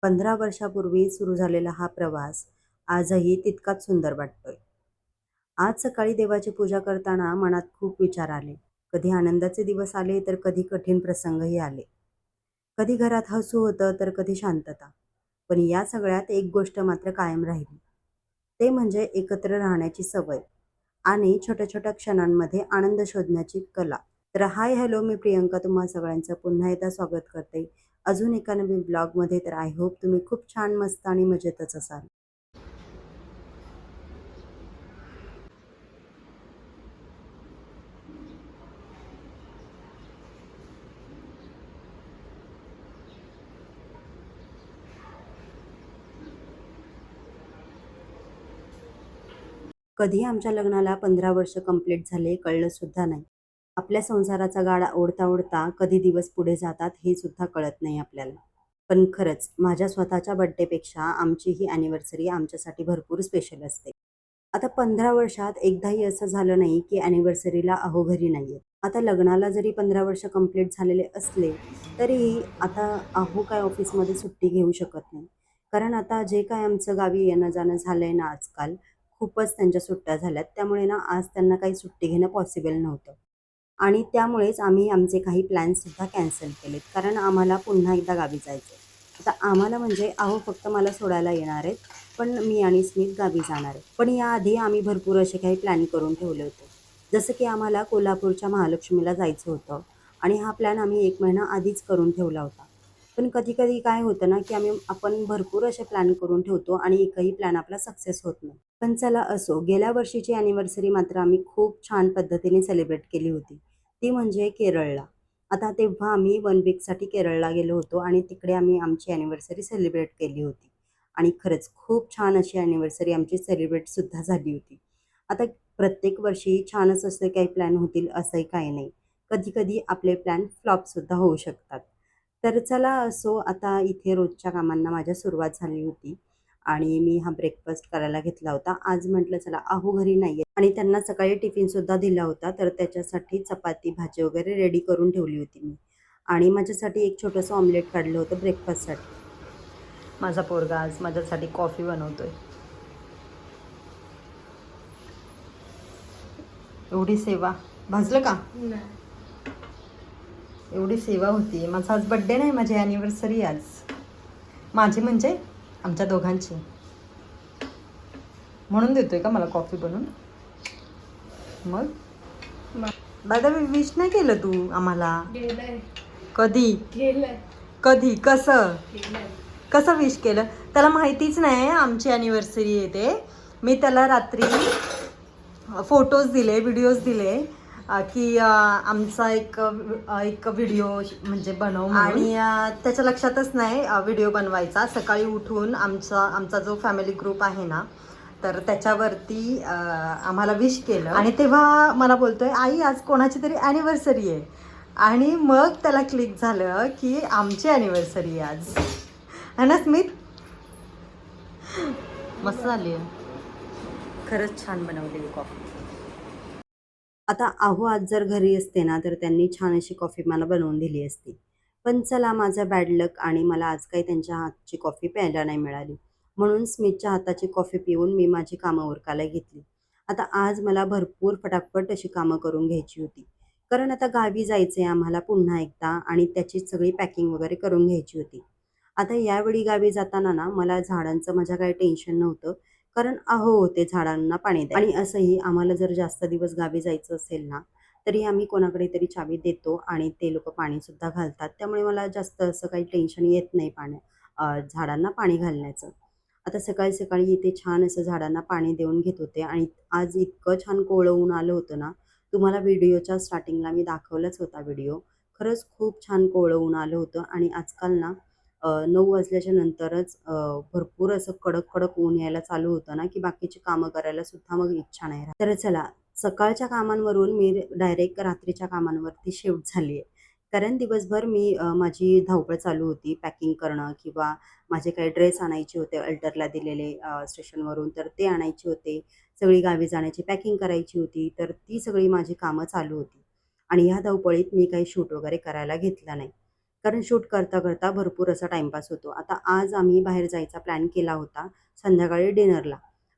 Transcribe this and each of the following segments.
15 वर्षापूर्वी सुरू झालेला हा प्रवास आजही तितकाच सुंदर वाटतोय. आज सकाळी देवाची पूजा करताना मनात खूप विचार आले. कधी आनंदाचे दिवस आले तर कधी कठीण प्रसंगही आले. कधी घरात हसू होतं तर कधी शांतता. पण या सगळ्यात एक गोष्ट मात्र कायम राहिली. ते म्हणजे एकत्र राहण्याची सवय आणि छोट्या छोट्या क्षणांमध्ये आनंद शोधण्याची कला. तर हाय हॅलो, मी प्रियंका तुम्हा सगळ्यांचं पुन्हा एकदा स्वागत करते अजून एका नवीन ब्लॉगमध्ये. तर आय होप तुम्ही खूप छान, मस्त आणि मजेतच असाल. कधी आमच्या लग्नाला 15 वर्ष कंप्लीट झाले कळलं सुद्धा नाही. आपल्या संसाराचा गाडा ओढता ओढता कधी दिवस पुढे जातात हे सुद्धा कळत नाही आपल्याला. पण खरंच माझ्या स्वतःच्या बर्थडेपेक्षा आमची ही अॅनिव्हर्सरी आमच्यासाठी भरपूर स्पेशल असते. आता 15 वर्षात एकदाही असं झालं नाही की अॅनिव्हर्सरीला अहो घरी नाहीये. आता लग्नाला जरी 15 वर्ष कंप्लीट झालेले असले तरीही आता अहो काय ऑफिसमध्ये सुट्टी घेऊ शकत नाही. कारण आता जे काय आमचं गावी येणं जाणं झालंय ना आजकाल, खूपच त्यांच्या सुट्ट्या झाल्यात. त्यामुळे ना आज त्यांना काही सुट्टी घेणं पॉसिबल नव्हतं. आणि त्यामुळेच आम्ही आमचे काही प्लॅन्ससुद्धा कॅन्सल केलेत. कारण आम्हाला पुन्हा एकदा गावी जायचं आहे. आता आम्हाला म्हणजे अहो फक्त मला सोडायला येणार आहेत, पण मी आणि स्मित गावी जाणार आहे. पण याआधी आम्ही भरपूर असे काही प्लॅन करून ठेवले होते. जसं की आम्हाला कोल्हापूरच्या महालक्ष्मीला जायचं होतं आणि हा प्लॅन आम्ही 1 महिना आधीच करून ठेवला होता. पण कधी-कधी काय होतं ना, की आपण भरपूर असे प्लॅन करून ठेवतो आणि एकही प्लॅन आपला सक्सेस होत नाही. पण चला असो, गेल्या वर्षीची अॅनिव्हर्सरी मात्र आम्ही खूप छान पद्धतीने सेलिब्रेट केली होती. ती म्हणजे केरळला. आता तेव्हा आम्ही 1 वीकसाठी केरळला गेलो होतो आणि तिकडे आम्ही आमची अॅनिव्हर्सरी सेलिब्रेट केली होती. आणि खरंच खूप छान अशी अॅनिव्हर्सरी आमची सेलिब्रेटसुद्धा झाली होती. आता प्रत्येक वर्षी छानच असे काही प्लॅन होतील असंही काही नाही. कधी-कधी आपले प्लॅन फ्लॉपसुद्धा होऊ शकतात. तर चला असो, आता इथे रोजच्या कामांना माझ्या सुरुवात झाली होती आणि मी हा ब्रेकफास्ट करायला घेतला होता. आज म्हटलं चला अहो घरी नाहीये आणि त्यांना सकाळी टिफिनसुद्धा दिला होता. तर त्याच्यासाठी चपाती, भाजी वगैरे रेडी करून ठेवली होती मी आणि माझ्यासाठी एक छोटंसं ऑमलेट काढलं होतं ब्रेकफास्टसाठी. माझा पोरगा आज माझ्यासाठी कॉफी बनवतोय. एवढी सेवा भाजलं का? एवढी सेवा होती. माझा आज बड्डे नाही, माझी ॲनिव्हर्सरी आज. माझी म्हणजे आमच्या दोघांची. म्हणून देतोय का मला कॉफी बनवून? मग दादा विश नाही केलं तू आम्हाला? कधी कधी कसं विश केलं? त्याला माहितीच नाही आमची ॲनिव्हर्सरी येते. मी त्याला रात्री फोटोज दिले, व्हिडिओज दिले की आमचा एक एक व्हिडिओ म्हणजे बनव आणि त्याच्या लक्षातच नाही व्हिडिओ बनवायचा. सकाळी उठून आमचा जो फॅमिली ग्रुप आहे ना, तर त्याच्यावरती आम्हाला विश केलं आणि तेव्हा मला बोलतोय आई आज कोणाची तरी ॲनिव्हर्सरी आहे. आणि मग त्याला क्लिक झालं की आमची ॲनिव्हर्सरी आज है ना स्मित? मस्त झाली आहे. खरंच छान बनवली कॉफी. आता अहो आज जर घरी असते ना, तर त्यांनी छान अशी कॉफी मला बनवून दिली असती. पण चला माझं बॅड लक आणि मला आज काही त्यांच्या हातची कॉफी प्यायला नाही मिळाली. म्हणून स्मितच्या हाताची कॉफी पिऊन मी माझी कामं उरकायला घेतली. आता आज मला भरपूर फटाफट अशी कामं करून घ्यायची होती. कारण आता गावी जायचं आहे आम्हाला पुन्हा एकदा आणि त्याची सगळी पॅकिंग वगैरे करून घ्यायची होती. आता यावेळी गावी जाताना ना मला झाडांचं माझ्या काही टेन्शन नव्हतं. कारण अहो होते झाडांना पाणी द्यायला आणि असंही आम्हाला जर जास्त दिवस गावी जायचं असेल ना, तरी आम्ही कोणाकडे तरी चावी देतो आणि ते लोकं पाणीसुद्धा घालतात. त्यामुळे मला जास्त असं काही टेन्शन येत नाही झाडांना पाणी घालण्याचं. आता सकाळी-सकाळी इथे छान असं झाडांना पाणी देऊन घेत होते आणि आज इतकं छान कोवळं ऊन आलं होतं ना, तुम्हाला व्हिडिओच्या स्टार्टिंगला मी दाखवलाच होता व्हिडिओ. खरंच खूप छान कोवळं ऊन आलं होतं आणि आजकाल ना 9 वाजल्याच्या नंतरच भरपूर असं कडक-कडक ऊन यायला चालू होतं ना, की बाकीची कामं करायला सुद्धा मग इच्छा नाही राहत. तर चला, सकाळच्या कामांवरून मी डायरेक्ट रात्रीच्या कामांवरती शिफ्ट झाली आहे. कारण दिवसभर मी माझी धावपळ चालू होती. पॅकिंग करणं किंवा माझे काही ड्रेस आणायचे होते अल्टरला दिलेले स्टेशनवरून, तर ते आणायचे होते. सगळी गावी जाण्याची पॅकिंग करायची होती. तर ती सगळी माझी कामं चालू होती. आणि ह्या धावपळीत मी काही शूट वगैरे करायला घेतला नाही. कारण शूट करता करता भरपूर असा टाईमपास होतो. आता आज आम्ही बाहेर जायचा प्लॅन केला होता संध्याकाळी डिनरला,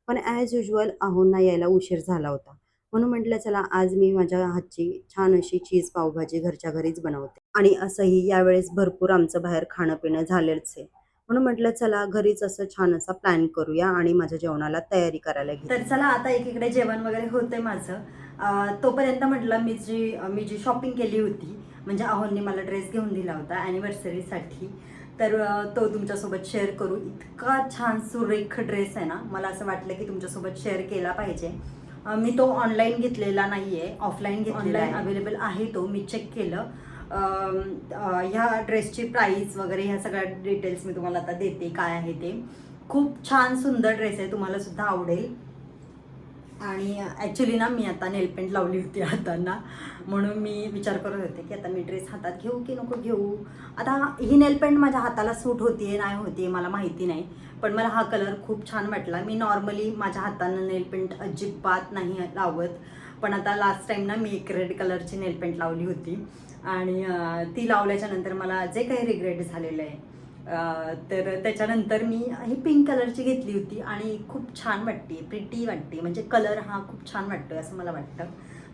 पण ॲज युजुअल आहोंना यायला उशीर झाला होता. म्हणून म्हटलं चला आज मी माझ्या हातची छान अशी चीज पावभाजी घरच्या घरीच बनवते आणि असंही यावेळेस भरपूर आमचं बाहेर खाणं पिणं झालेच आहे. म्हणून म्हटलं चला घरीच असं छान असा प्लॅन करूया आणि माझ्या जेवणाला तयारी करायला घेऊ. तर चला आता एकीकडे जेवण वगैरे होतंय माझं. तोपर्यंत म्हटलं मी जी शॉपिंग केली होती, म्हणजे आहोंनी मला ड्रेस घेऊन दिला होता ॲनिव्हर्सरीसाठी, तर तो तुमच्यासोबत शेअर करू. इतका छान सुरेख ड्रेस आहे ना, मला असं वाटलं की तुमच्यासोबत शेअर केला पाहिजे. मी तो ऑनलाईन घेतलेला नाही आहे, ऑफलाईन घेतलेला आहे. अवेलेबल आहे तो, मी चेक केलं. ह्या ड्रेसची प्राईस वगैरे ह्या सगळ्या डिटेल्स मी तुम्हाला आता देते काय आहे ते. खूप छान सुंदर ड्रेस आहे, तुम्हाला सुद्धा आवडेल. आणि ॲक्च्युली ना मी आता नेलपेंट लावली होती हातांना, म्हणून मी विचार करत होते की आता मी ड्रेस हातात घेऊ की नको घेऊ. आता ही नेलपेंट माझ्या हाताला सूट होतीये नाही होतीये मला माहिती नाही, पण मला हा कलर खूप छान वाटला. मी नॉर्मली माझ्या हातांना नेलपेंट अजिबात नाही लावत, पण आता लास्ट टाईम ना मी एक रेड कलरची नेलपेंट लावली होती आणि ती लावल्याच्या नंतर मला जे काही रिग्रेट झालेलं आहे, तर त्याच्यानंतर मी ही पिंक कलरची घेतली होती आणि खूप छान वाटते, प्रिटी वाटते, म्हणजे कलर हा खूप छान वाटतोय असं मला वाटतं.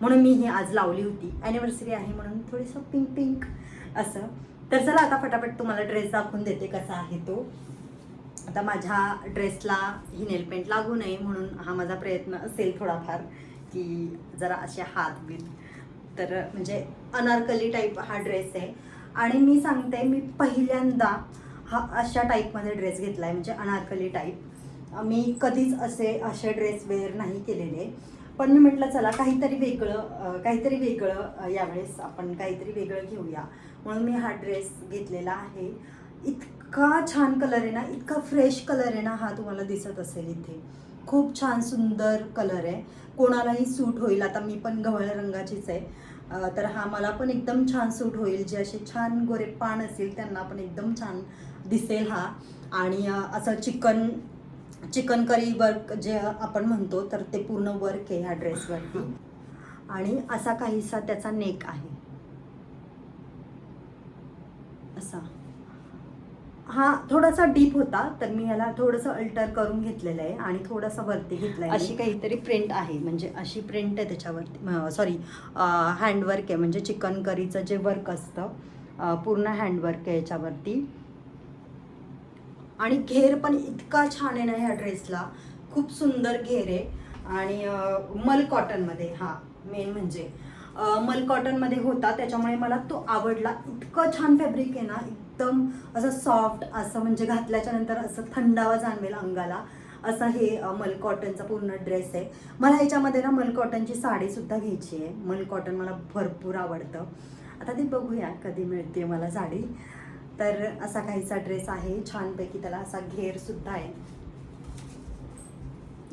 म्हणून मी ही आज लावली होती, ॲनिव्हर्सरी आहे म्हणून थोडंसं पिंक पिंक असं. तर चला आता फटाफट तुम्हाला ड्रेस दाखवून देते कसा आहे तो. आता माझ्या ड्रेसला ही नेलपेंट लागू नये म्हणून हा माझा प्रयत्न असेल थोडाफार की जरा असे हात बीत, तर म्हणजे अनारकली टाईप हा ड्रेस आहे. आणि मी सांगते मी पहिल्यांदा हा अशा टाईपमध्ये ड्रेस घेतला आहे, म्हणजे अनारकली टाईप. मी कधीच असे ड्रेस वेअर नाही केलेले, पण मी म्हटलं चला काहीतरी वेगळं यावेळेस आपण काहीतरी वेगळं घेऊया, म्हणून मी हा ड्रेस घेतलेला आहे. इतका छान कलर आहे ना, इतका फ्रेश कलर आहे ना हा, तुम्हाला दिसत असेल इथे. खूप छान सुंदर कलर आहे, कोणालाही सूट होईल. आता मी पण गव्हाळ रंगाचीच आहे, तर हा मला पण एकदम छान सूट होईल. जे असे छान गोरे पान असतील त्यांना पण एकदम छान दिसेल हा. आणि असं चिकन करी वर्क जे आपण म्हणतो, तर ते पूर्ण वर्क आहे ह्या ड्रेसवरती. आणि असा काहीसा त्याचा नेक आहे असा. हा थोडासा डीप होता, तर मी याला थोडंसं अल्टर करून घेतलेलं आहे आणि थोडासा वरती घेतला आहे. अशी काहीतरी प्रिंट आहे, म्हणजे अशी प्रिंट आहे त्याच्यावरती. सॉरी, हँडवर्क आहे, म्हणजे चिकन करीचं जे वर्क असतं पूर्ण हँडवर्क आहे याच्यावरती. आणि घेर पण इतका छान आहे ना ह्या ड्रेसला, खूप सुंदर घेर आहे. आणि मल कॉटनमध्ये, हा मेन म्हणजे मल कॉटनमध्ये होता, त्याच्यामुळे मला तो आवडला. इतकं छान फॅब्रिक आहे ना, एकदम असं सॉफ्ट, असं म्हणजे घातल्याच्या नंतर असं थंडावा जाणवेल अंगाला, असं हे मल कॉटनचा पूर्ण ड्रेस आहे. मला ह्याच्यामध्ये ना मल कॉटनची साडीसुद्धा घ्यायची आहे. मल कॉटन मला भरपूर आवडतं. आता ते बघूया कधी मिळते मला साडी. तर असा काहीसा ड्रेस आहे छानपैकी, त्याला असा घेरसुद्धा आहे.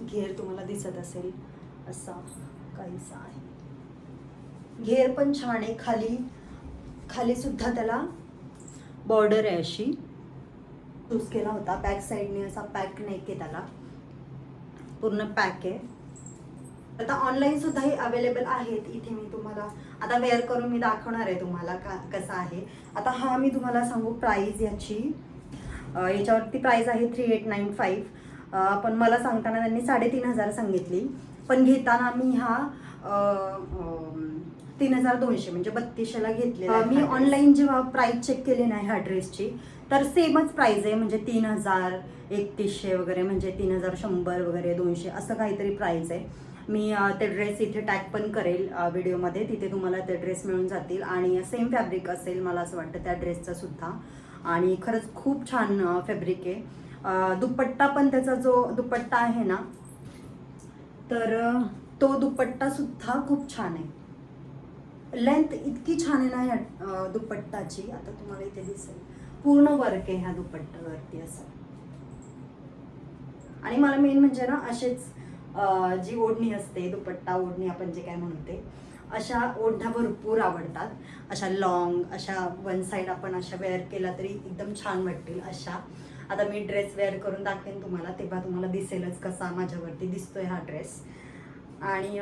घेर तुम्हाला दिसत असेल असा काहीसा आहे. घेर पण छान आहे, खाली सुद्धा त्याला बॉर्डर आहे अशी. चूज केला होता बॅक साईडने, असा पॅक नेक आहे, त्याला पूर्ण पॅक आहे. आता ऑनलाईन सुद्धा हे अवेलेबल आहेत. इथे मी तुम्हाला आता वेअर करून मी दाखवणार आहे तुम्हाला कसा आहे. आता हा मी तुम्हाला सांगू प्राईज याची, याच्यावरती प्राईज आहे 3895. पण मला सांगताना त्यांनी 3500 सांगितली, पण घेताना मी हा 3200 म्हणजे 3200ला घेतलेला. मी ऑनलाईन जेव्हा प्राईस चेक केली नाही ह्या ड्रेसची, तर सेमच प्राईज आहे, म्हणजे 3000, 3100 वगैरे, म्हणजे 3100 वगैरे, 200 असं काहीतरी प्राईज आहे. मी ते ड्रेस इथे टॅग पण करेल व्हिडिओमध्ये, तिथे तुम्हाला ते ड्रेस मिळून जातील. आणि सेम फॅब्रिक असेल मला असं वाटतं त्या ड्रेसचा सुद्धा. आणि खरंच खूप छान फॅब्रिक आहे. दुपट्टा पण, त्याचा जो दुपट्टा आहे ना, तर तो दुपट्टा सुद्धा खूप छान आहे. लेंथ इतकी छान आहे ना ह्या दुपट्टाची, आता तुम्हाला इथे दिसेल पूर्ण वर्क आहे ह्या दुपट्ट्यावरती असं. आणि मला मेन म्हणजे ना असेच जी ओढणी असते, दुपट्टा ओढणी आपण जे काय म्हणते, अशा ओढण्या भरपूर आवडतात. अशा लॉंग, अशा वन साईड आपण अशा वेअर केला तरी एकदम छान वाटतील अशा. आता मी ड्रेस वेअर करून दाखवेन तुम्हाला, तेव्हा तुम्हाला दिसेलच कसा माझ्यावरती दिसतोय हा ड्रेस. आणि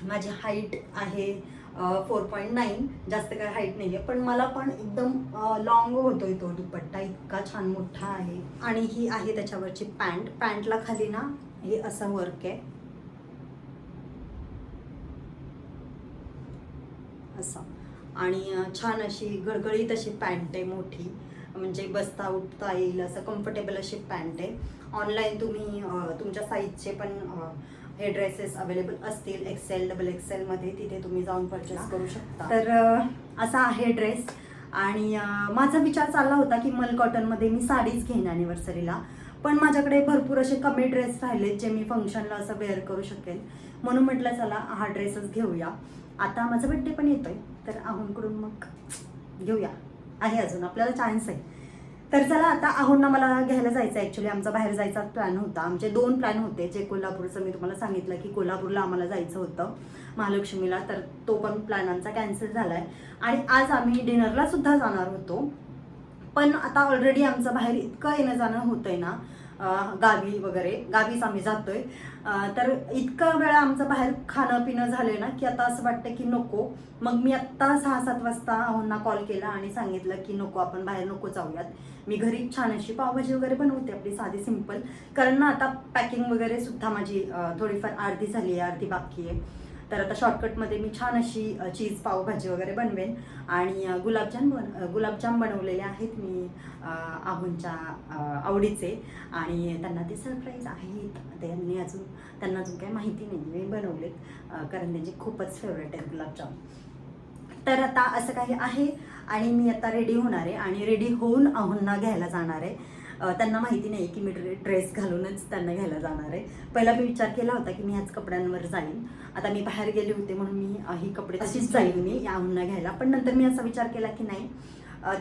माझी हाईट आहे 4.9, जास्त काय हाईट नाही आहे, पण मला पण एकदम लॉंग होतोय तो दुपट्टा, इतका छान मोठा आहे. आणि ही आहे त्याच्यावरची पॅन्ट. पॅन्टला खाली ना हे असं वर्क आहे असं, आणि छान अशी गळगळीत अशी पॅन्ट आहे, मोठी, म्हणजे बसता उठता येईल असं कम्फर्टेबल अशी पॅन्ट आहे. ऑनलाईन तुम्ही तुमच्या साईजचे पण हे ड्रेसेस अवेलेबल असतील XL, XXL मध्ये, तिथे तुम्ही जाऊन परचेस करू शकता. तर असा आहे ड्रेस. आणि माझा विचार चालला होता की मल कॉटनमध्ये मी साडीच घेईन ॲनिव्हर्सरीला, पण माझ्याकडे भरपूर असे कमी ड्रेस राहिलेत जे मी फंक्शनला असं वेअर करू शकेन, म्हणून म्हटलं चला हा ड्रेसच घेऊया. आता माझा बड्डे पण येतोय, तर आहोंकडून मग घेऊया, आहे अजून आपल्याला चान्स आहे. तर चला आता आहोंना मला घ्यायला जायचं आहे. ॲक्च्युली आमचा बाहेर जायचा प्लॅन होता. आमचे 2 प्लॅन होते. जे कोल्हापूरचं मी तुम्हाला सांगितलं की कोल्हापूरला आम्हाला जायचं होतं महालक्ष्मीला, तर तो पण प्लॅन आमचा कॅन्सल झाला आहे. आणि आज आम्ही डिनरला सुद्धा जाणार होतो, पण आता ऑलरेडी आमचं बाहेर इतकं येणं जाणं होतंय ना, गावी वगैरे, गावीच आम्ही जातोय, तर इतकं वेळा आमचं बाहेर खाणं पिणं झालंय ना की आता असं वाटतं की नको. मग मी आत्ता 6-7 वाजता आहोंना कॉल केला आणि सांगितलं की नको, आपण बाहेर नको जाऊयात. मी घरी छान अशी पावभाजी वगैरे बनवते आपली साधी सिंपल, कारण ना आता पॅकिंग वगैरे सुद्धा माझी थोडीफार अर्धी झाली आहे, अर्धी बाकी आहे. तर आता शॉर्टकटमध्ये मी छान अशी चीज पावभाजी वगैरे बनवेन. आणि गुलाबजाम बनवलेले आहेत मी आहोंच्या आवडीचे, आणि त्यांना ते सरप्राईज आहेत. त्यांना अजून काही माहिती नाही, मी बनवलेत, कारण त्यांचे खूपच फेवरेट आहेत गुलाबजाम. तर आता असं काही आहे, आणि मी आता रेडी होणार आहे आणि रेडी होऊन आहोंना घ्यायला जाणार आहे. त्यांना माहिती नाही की मी ड्रेस घालूनच त्यांना घ्यायला जाणार आहे. पहिला मी विचार केला होता की मी ह्याच कपड्यांवर जाईन. आता मी बाहेर गेले होते म्हणून मी ही कपडे तशीच जाईन मी आहोंना घ्यायला, पण नंतर मी असा विचार केला की नाही,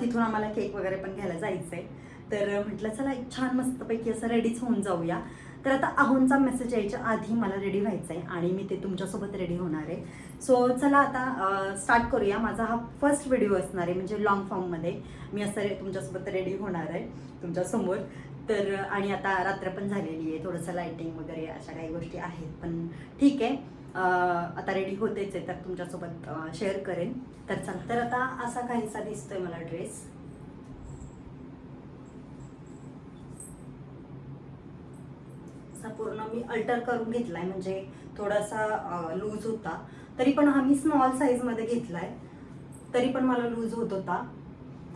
तिथून आम्हाला केक वगैरे पण घ्यायला जायचं आहे. तर म्हटलं चला एक छान मस्तपैकी असं रेडीच होऊन जाऊया. तर आता आहोंचा मेसेज यायच्या आधी मला रेडी व्हायचं आहे आणि मी ते तुमच्यासोबत रेडी होणार आहे. सो चला आता स्टार्ट करूया. माझा हा फर्स्ट व्हिडिओ असणार आहे, म्हणजे लॉंग फॉर्ममध्ये मी असं तुमच्यासोबत रेडी होणार आहे तुमच्यासमोर. तर आणि आता रात्र पण झालेली आहे, थोडंसं लाईटिंग वगैरे अशा काही गोष्टी आहेत, पण ठीक आहे. आता रेडी होतेच आहे, तर तुमच्यासोबत शेअर करेन. तर चला, तर आता असा काहीसा दिसतोय मला ड्रेस. पूर्ण मी अल्टर करून घेतलाय, म्हणजे थोडासा लूज होता, तरी पण हा मी स्मॉल साईज मध्ये घेतलाय, तरी पण मला लूज होत होता.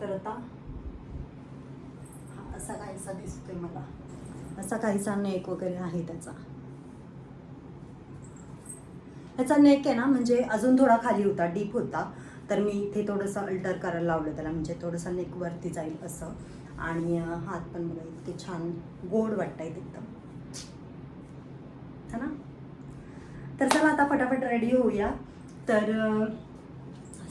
तर आता हा असा काहीसा दिसतोय मला, असा काहीसा नेक वगैरे आहे त्याचा. ह्याचा नेक आहे ना, म्हणजे अजून थोडा खाली होता, डीप होता, तर मी इथे थोडंसं अल्टर करायला लावलं त्याला, म्हणजे थोडंसं नेक वरती जाईल असं. आणि हात पण बघा इतके छान गोड वाटतायत एकदम, है ना. तर चला आता फटाफट रेडी होऊया. तर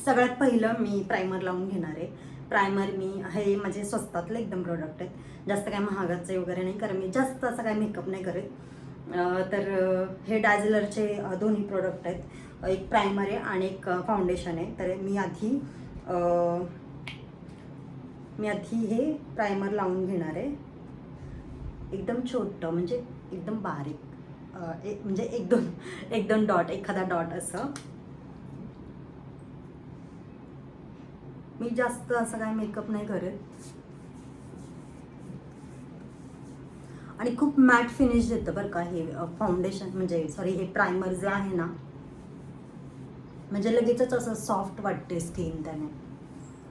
सगळ्यात पहिलं मी प्रायमर लावून घेणार आहे. प्रायमर मी हे माझे स्वस्तातले एकदम प्रोडक्ट आहेत, जास्त काय महागाचे वगैरे नाही, कारण मी जास्त असं काय मेकअप नाही करत. तर हे डॅझलरचे दोन्ही प्रोडक्ट आहेत, एक प्रायमर आहे आणि एक फाउंडेशन आहे. तर मी आधी हे प्रायमर लावून घेणार आहे, एकदम छोटं, म्हणजे एकदम बारीक, म्हणजे एक दोन डॉट, एखादा डॉट असं. मी जास्त असं काय मेकअप नाही करत, आणि खूप मॅट फिनिश देतं बरं का हे फाउंडेशन, म्हणजे सॉरी हे प्रायमर जे आहे ना, म्हणजे लगेचच असं सॉफ्ट वाटते स्किन, त्याने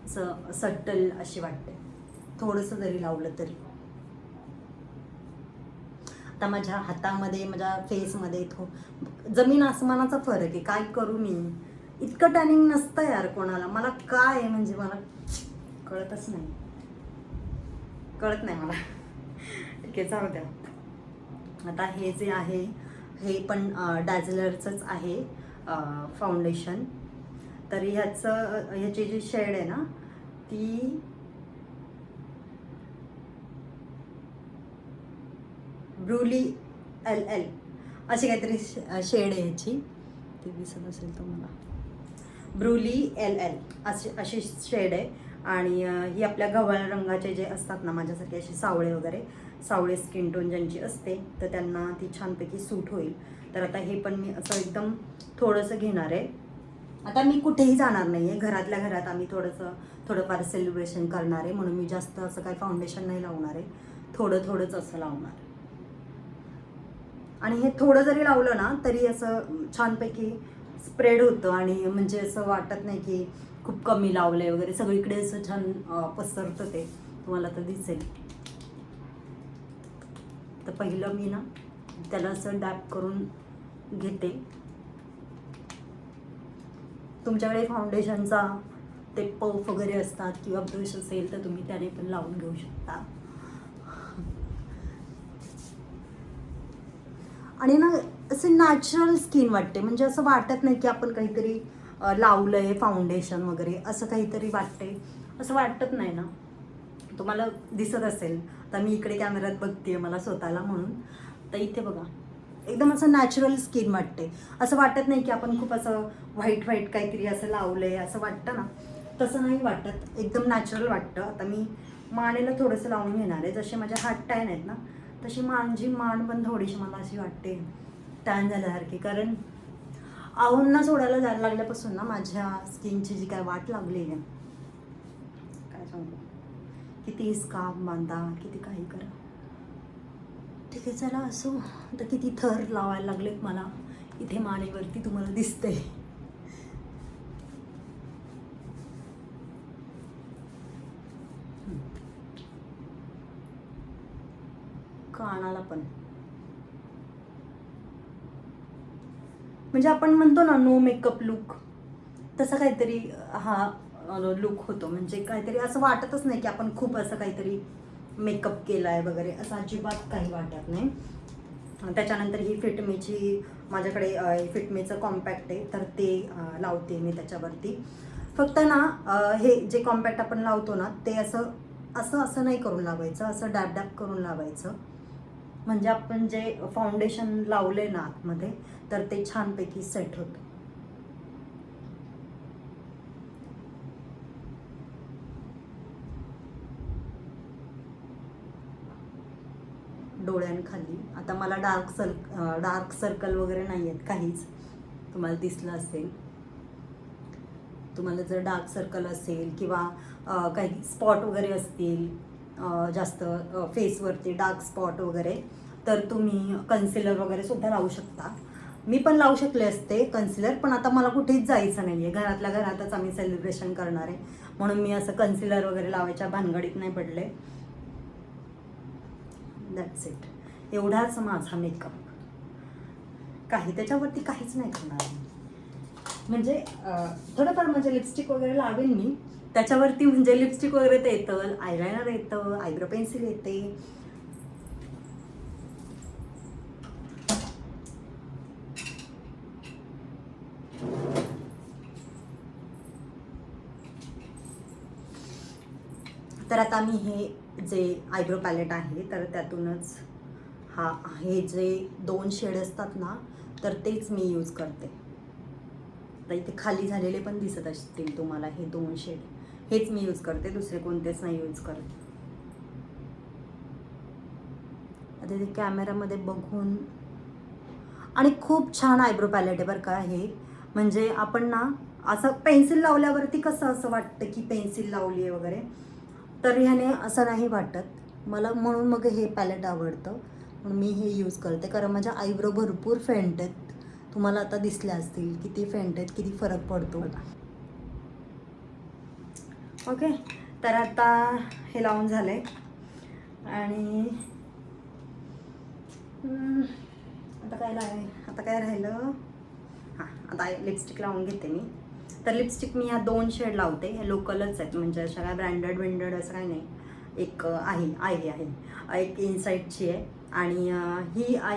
असं सटल अशी वाटते, थोडंसं जरी लावलं तरी. आता माझ्या हातामध्ये, माझ्या फेसमध्ये जमीन आसमानाचा फरक आहे. काय करू मी, इतकं टॅनिंग नसतं यार कोणाला, मला काय आहे म्हणजे मला कळत नाही मला. ठीक आहे, जाऊ द्या. आता हे जे आहे हे पण डॅझलरचंच आहे फाउंडेशन. तर ह्याची जी शेड आहे ना, ती ब्रुली LL अशी काहीतरी शेड आहे ह्याची, ती दिसत असेल तुम्हाला, ब्रुली LL अशी शेड आहे. आणि ही आपल्या गव्हाळ रंगाचे जे असतात ना, माझ्यासारखे असे सावळे स्किन टोन ज्यांची असते, तर त्यांना ती छानपैकी सूट होईल. तर आता हे पण मी असं एकदम थोडंसं घेणार आहे, आता मी कुठेही जाणार नाही आहे, घरातल्या घरात आम्ही थोडंफार सेलिब्रेशन करणार आहे, म्हणून मी जास्त असं काही फाउंडेशन नाही लावणार आहे, थोडंच असं लावणार. आणि हे थोडं जरी लावलं ना तरी असं छानपैकी स्प्रेड होतं आणि म्हणजे असं वाटत नाही की खूप कमी लावलं आहे वगैरे, सगळीकडे असं छान पसरतं ते, तुम्हाला तर दिसेल. तर पहिलं मी ना त्याला असं डॅप करून घेते. तुमच्याकडे फाउंडेशनचा ते पफ वगैरे असतात किंवा ब्रश असेल तर तुम्ही त्याने पण लावून घेऊ शकता. आणि ना असे नॅचरल स्किन वाटते, म्हणजे असं वाटत नाही की आपण काहीतरी लावलंय फाउंडेशन वगैरे, असं काहीतरी वाटते, असं वाटत नाही ना. तुम्हाला दिसत असेल, तर मी इकडे कॅमेऱ्यात बघते मला स्वतःला म्हणून, तर इथे बघा एकदम असं नॅचरल स्किन वाटते, असं वाटत नाही की आपण खूप असं व्हाईट काहीतरी असं लावलंय असं वाटतं ना, तसं नाही वाटत, एकदम नॅचरल वाटतं. आता मी मानेला थोडंसं लावून घेणार आहे, जसे माझ्या हात टॅन आहेत ना तशी माझी मान पण थोडीशी मला अशी वाटते टॅन झाल्यासारखी, कारण आहुंना सोडायला जायला लागल्यापासून ना माझ्या स्किनची जी काय वाट लागली आहे, काय सांगू, किती स्कार्फ बांधा, किती काही करा. ठीक आहे चला असो. तर किती थर लावायला लागलेत मला इथे मानेवरती, तुम्हाला दिसते. कानाला पण, म्हणजे आपण म्हणतो ना नो मेकअप लुक, तसं काहीतरी हा लुक होतो. म्हणजे काहीतरी असं वाटतच नाही की आपण खूप असं काहीतरी मेकअप केला आहे वगैरे, असं अजिबात काही वाटत नाही. त्याच्यानंतर ही फिटमीची माझ्याकडे फिटमीचं कॉम्पॅक्ट आहे, तर ते लावते मी त्याच्यावरती. फक्त ना हे जे कॉम्पॅक्ट आपण लावतो ना ते असं असं असं नाही करून लावायचं, असं डॅब करून लावायचं, म्हणजे आपण जे फाउंडेशन लावले ना आतमध्ये तर ते छानपैकी सेट होतं. डोळ्यांखाली आता मला डार्क सर्कल वगैरे नाही आहेत काहीच, तुम्हाला दिसलं असेल. तुम्हाला जर डार्क सर्कल असेल किंवा काही स्पॉट वगैरे असतील जास्त फेसवरती डार्क स्पॉट वगैरे, तर तुम्ही कन्सिलर वगैरे सुद्धा लावू शकता. मी पण लावू शकले असते कन्सिलर, पण आता मला कुठेच जायचं नाही आहे, घरातल्या घरातच आम्ही सेलिब्रेशन करणार आहे, म्हणून मी असं कन्सिलर वगैरे लावायच्या भानगडीत नाही पडले. दॅट्स इट, एवढाच माझा मेकअप, काही त्याच्यावरती काहीच नाही करणार. म्हणजे थोडंफार म्हणजे लिपस्टिक वगैरे लावेन मी त्याच्यावरती, म्हणजे लिपस्टिक वगैरे ते येतं, आयलायनर येतं, आयब्रो पेन्सिल येते. तर आता मी हे जे आयब्रो पॅलेट आहे तर त्यातूनच हे जे 2 शेड असतात ना तर तेच मी यूज करते. आता इथे खाली झालेले पण दिसत असतील तुम्हाला, हे 2 शेड हेच मी यूज करते, दुसरे कोणतेच नाही यूज करत. आता ते कॅमेरामध्ये बघून, आणि खूप छान आयब्रो पॅलेट आहे बरं का हे. म्हणजे आपण ना असं पेन्सिल लावल्यावरती कसं असं वाटतं की पेन्सिल लावली आहे वगैरे, तर ह्याने असं नाही वाटत मला, म्हणून मग हे पॅलेट आवडतं, म्हणून मी हे यूज करते. कारण माझ्या आयब्रो भरपूर फेंट आहेत, तुम्हाला आता दिसल्या असतील किती फेंट आहेत, किती फरक पडतो. ओके, तर आता हे लावून झालंय आणि आता काय राहिलं, हां आता लिपस्टिक लावून घेते मी. तर लिपस्टिक मी ह्या 2 शेड लावते, हे लोकलच आहेत, म्हणजे अशा काय ब्रँडेड असं काही नाही. एक आहे एक इनसाईटची आहे आणि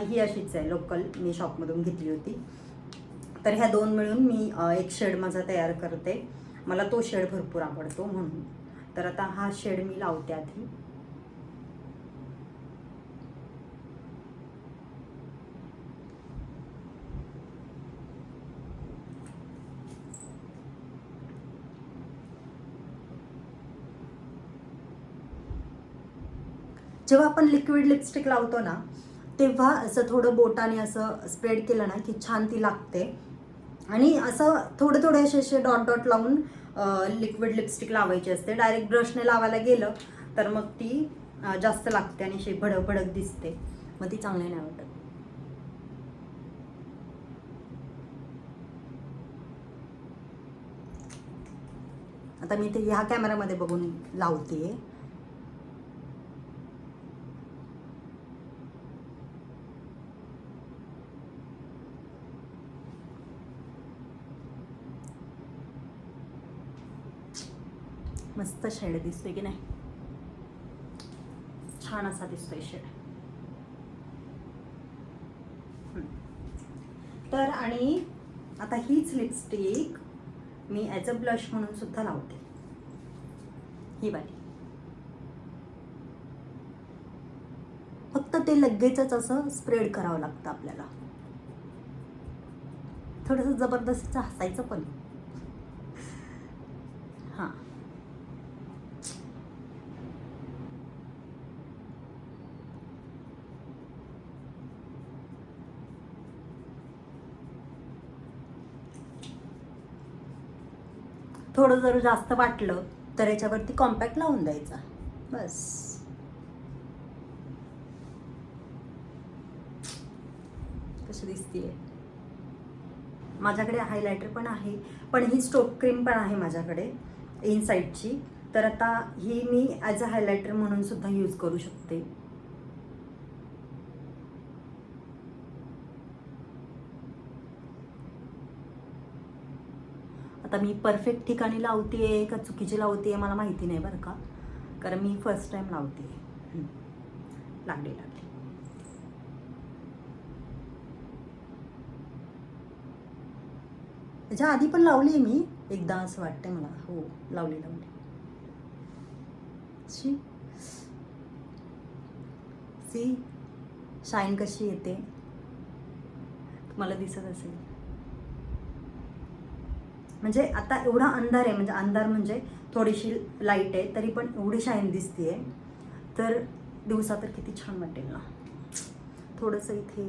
ही अशीच आहे लोकल, मी शॉपमधून घेतली होती. तर ह्या 2 मिळून मी एक शेड माझा तयार करते, मला तो शेड भरपूर आवडतो म्हणून. तर आता हा शेड मी लावते आधी. जेव्हा आपण लिक्विड लिपस्टिक लावतो ना तेव्हा असं थोडं बोटाने असं स्प्रेड केलं ना की छान ती लागते. आणि असं थोडे थोडे असे डॉट डॉट लावून लिक्विड लिपस्टिक लावायची असते. डायरेक्ट ब्रशने लावायला गेलं तर मग ती जास्त लागते आणि अशी भडक भडक दिसते, मग ती चांगली नाही वाटत. आता मी ते ह्या कॅमेरामध्ये बघून लावते. मस्त शेड दिसतोय की नाही, छान असा दिसतोय शेड. तर आणि आता हीच lipstick me as a blush म्हणून सुद्धा लावते, ही वाली. फक्त ते लगेचच असं स्प्रेड करावं लागतं आपल्याला. थोडंसं जबरदस्त हसायचं पण. हां, थोडं जर जास्त वाटलं तर याच्यावरती कॉम्पॅक्ट लावून द्यायचा, बस. कशी दिसतीये? माझ्याकडे हायलायटर पण आहे, पण ही स्टोक क्रीम पण आहे माझ्याकडे इनसाईडची. तर आता ही मी ॲज अ हायलायटर म्हणून सुद्धा यूज करू शकते. आता मी परफेक्ट ठिकाणी लावते का चुकीची लावते मला माहिती नाही बरं का, कारण मी फर्स्ट टाइम लावते. लागली. त्याच्या आधी पण लावली आहे मी एकदा असं वाटतंय मला. हो, लावली. सी शाईन कशी येते तुम्हाला दिसत असेल. म्हणजे आता एवढा अंधार आहे, म्हणजे अंधार म्हणजे थोडीशी लाईट आहे तरी पण एवढी शाईन दिसतीये, तर दिवसा तर किती छान वाटेल ना. थोडंसं इथे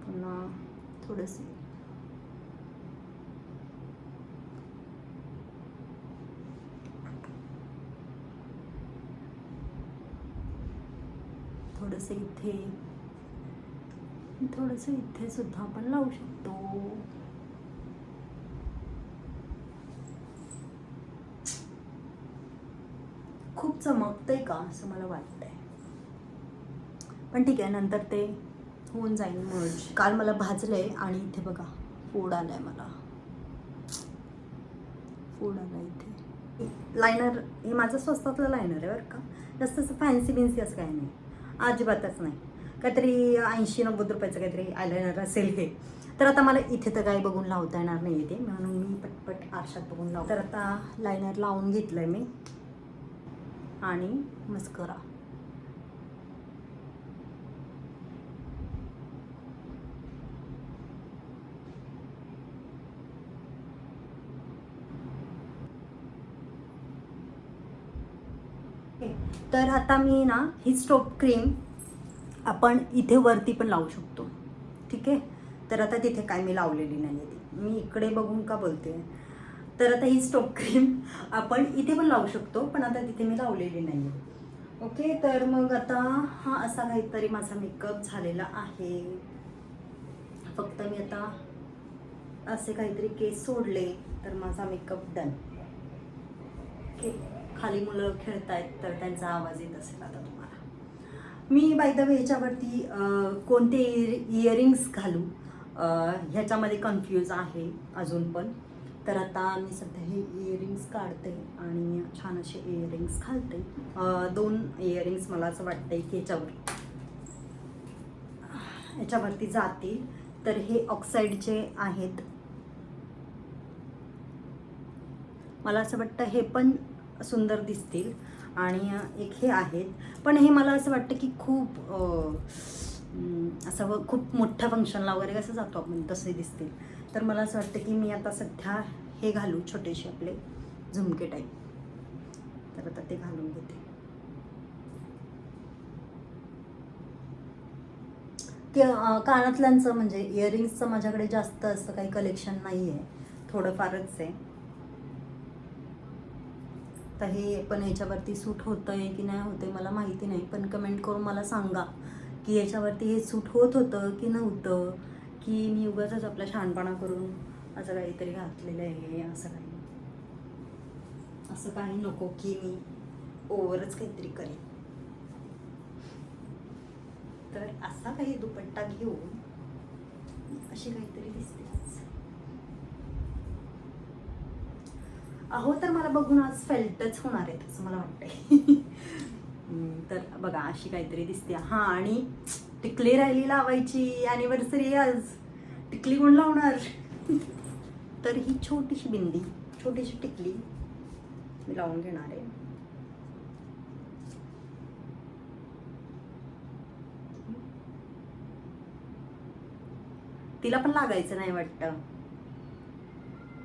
पुन्हा थोडंसं थोडंसं इथे सुद्धा आपण लावू शकतो. खूप चमकतंय का असं मला वाटतंय, पण ठीक आहे, नंतर ते होऊन जाईल मर्ज. काल मला भाजलंय आणि इथे बघा फोड आलाय इथे. लायनर हे माझं स्वस्तातलं लायनर आहे बरं का, जास्त असं फॅन्सी बिन्सी असं काही नाही, अजिबातच नाही. काहीतरी 80-90 रुपयाचं काहीतरी आयलायनर असेल हे. तर आता मला इथे तर काही बघून लावता येणार नाही ते, म्हणून मी पटपट आरशात बघून लावते. तर आता लायनर लावून घेतलंय मी आणि मस्करा. तर आता मी ना ही स्टोक क्रीम आपण इथे वरती पण लावू शकतो, ठीक आहे. तर आता तिथे काय मी लावलेली नाही आहे, ती मी इकडे बघून का बोलते. तर आता ही स्टोक क्रीम आपण इथे पण लावू शकतो, पण आता तिथे मी लावलेली नाही आहे. ओके, तर मग आता हा असा काहीतरी माझा मेकअप झालेला आहे. फक्त मी आता असे काहीतरी केस सोडले तर माझा मेकअप डन. ओके, खाली मुलं खेळतायत तर त्यांचा आवाज येत असेल आता तुम्हाला. मी बाय द वे ह्याच्यावरती कोणते इयरिंग्स घालू ह्याच्यामध्ये कन्फ्यूज आहे अजून पण. तर आता मी सध्या हे इयरिंग्स काढते आणि छान असे इयरिंग्स घालते. 2 इयरिंग्स मला असं वाटतंय की याच्यावरती जातील. तर हे ऑक्साईडचे आहेत, मला असं वाटतं हे पण सुंदर दिसतील. आणि एक हे आहेत, पण हे मला असं वाटतं की खूप असं खूप मोठ्या फंक्शनला वगैरे कसं जातो आपण तसे दिसतील. तर मला असं वाटतं की मी आता सध्या हे घालू, छोटेसे आपले झुमके टाईप. तर आता ते घालून घेते. कानातल्यांचं म्हणजे इयरिंग्सचं माझ्याकडे जास्त असं काही कलेक्शन नाही आहे, थोडंफारच आहे. तर हे पण याच्यावरती सूट होतं आहे की नाही होतं आहे मला माहिती नाही, पण कमेंट करून मला सांगा की याच्यावरती हे सूट होत होतं की नव्हतं, की मी उगाचच आपला शहाणपणा करून असं काहीतरी घातलेलं आहे. असं काही नको की मी ओव्हरच काहीतरी करेन. तर असा काही दुपट्टा घेऊन अशी काहीतरी दिसतेच. अहो तर मला बघून आज फेल्टच होणार आहेत असं मला वाटतंय. तर बघा अशी काहीतरी दिसते. हां, आणि टिकली राहिली लावायची, ॲनिव्हर्सरी आज. टिकली कोण लावणार? तर ही छोटीशी बिंदी, छोटीशी टिकली मी लावून घेणार आहे. तिला पण लागायचं नाही वाटतं.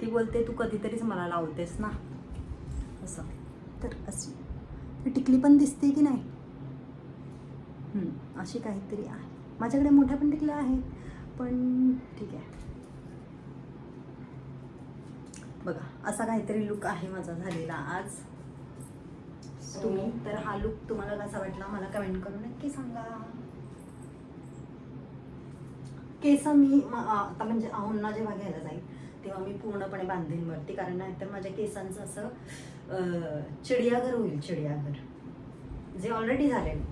ती बोलते तू कधीतरीच मला लावतेस ना असं. तर अशी टिकली पण दिसते की नाही. अशी काहीतरी आहे. माझ्याकडे मोठ्या पण टिकल्या आहेत, पण ठीक आहे. बघा असा काहीतरी लुक आहे माझा झालेला आज. तुम्ही तर हा लुक तुम्हाला कसा वाटला मला कमेंट करून नक्की सांगा. केस मी आता म्हणजे अहोंना जेव्हा घ्यायला जाईल तेव्हा मी पूर्णपणे बांधेन वरती, कारण नाहीतर माझ्या केसांचं असं चिडियाघर होईल, चिडियाघर जे ऑलरेडी झालेलं.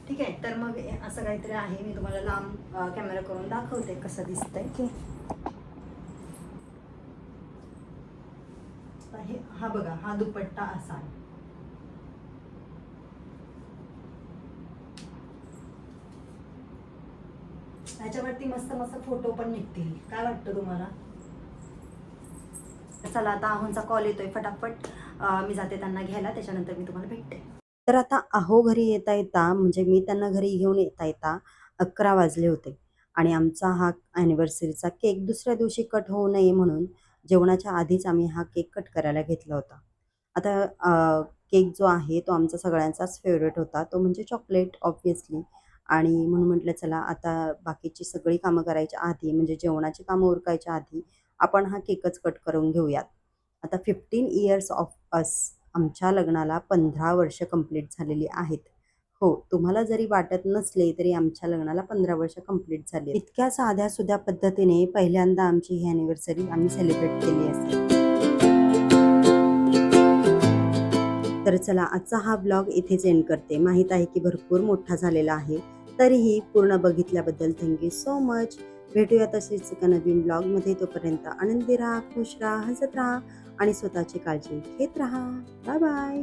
ठीक आहे, तर मग असं काहीतरी आहे. मी तुम्हाला लांब कॅमेरा करून दाखवते कसं दिसतंय की. हा बघा, हा दुपट्टा असा आहे. ह्याच्यावरती मस्त मस्त फोटो पण निघतील. काय वाटतं तुम्हाला? चला आता अहोंचा कॉल येतोय, फटाफट मी जाते त्यांना घ्यायला, त्याच्यानंतर मी तुम्हाला भेटते. तर आता अहो घरी येता येता म्हणजे मी त्यांना घरी घेऊन येता येता 11 वाजले होते आणि आमचा हा ॲनिव्हर्सरीचा केक दुसऱ्या दिवशी कट होऊ नये म्हणून जेवणाच्या आधीच आम्ही हा केक कट करायला घेतला होता. आता केक जो आहे तो आमचा सगळ्यांचाच फेवरेट होता, तो म्हणजे चॉकलेट ऑब्व्हियसली. आणि म्हणून म्हटलं चला आता बाकीची सगळी कामं करायच्या आधी म्हणजे जेवणाची कामं उरकायच्या आधी आपण हा केकच कट करून घेऊयात. आता 15 इयर्स ऑफ अस, आमच्या लग्नाला 15 वर्ष कंप्लीट झालेली आहेत. हो, तुम्हाला जरी वाटत नसले तरी आमच्या लग्नाला 15 वर्ष कंप्लीट झाली. इतक्या साध्यासुध्या पद्धतीने पहिल्यांदा आमची ही ॲनिव्हर्सरी आम्ही सेलिब्रेट केली असेल. तर चला आजचा हा ब्लॉग इथेच एंड करते. माहीत आहे की भरपूर मोठा झालेला आहे, तरीही पूर्ण बघितल्याबद्दल थँक्यू सो मच. भेटूया तसेच एका नवीन ब्लॉगमध्ये. तोपर्यंत आनंदी राहा, खुश राहा, हसत राहा आणि स्वतःची काळजी घेत राहा. Bye bye.